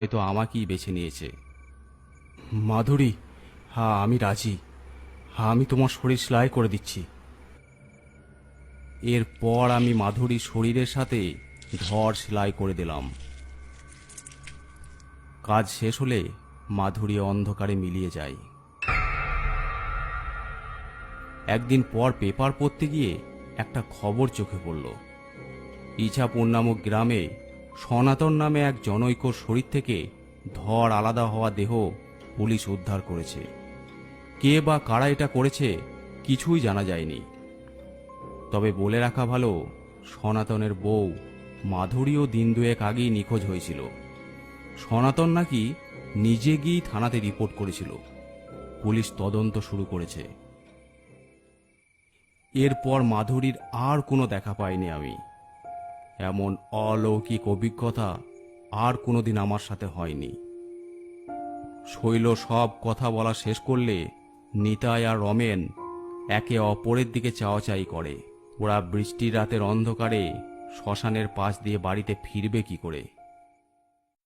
তো আমাকেই বেছে নিয়েছে। মাধুরী, হ্যাঁ আমি রাজি। হ্যাঁ, আমি তোমার শরীর সেলাই করে দিচ্ছি। এরপর আমি মাধুরীর শরীরের সাথে ধর সেলাই করে দিলাম। কাজ শেষ হলে মাধুরী অন্ধকারে মিলিয়ে যায়। একদিন পর পেপার পড়তে গিয়ে একটা খবর চোখে পড়ল। ইছাপুর নামক গ্রামে সনাতন নামে এক জনৈকর শরীর থেকে ধর আলাদা হওয়া দেহ পুলিশ উদ্ধার করেছে। কে বা কারা এটা করেছে কিছুই জানা যায়নি। তবে বলে রাখা ভালো, সনাতনের বউ মাধুরীও দিন দুয়েক আগেই নিখোঁজ হয়েছিল। সনাতন নাকি নিজে গিয়েই থানাতে রিপোর্ট করেছিল। পুলিশ তদন্ত শুরু করেছে। এরপর মাধুরীর আর কোনো দেখা পাইনি আমি। এমন অলৌকিক অভিজ্ঞতা আর কোনোদিন আমার সাথে হয়নি। শৈল সব কথা বলা শেষ করলে নিতাই আর রমেন একে অপরের দিকে চাওয়াচাই করে। ওরা বৃষ্টির রাতের অন্ধকারে শ্মশানের পাশ দিয়ে বাড়িতে ফিরবে কি করে।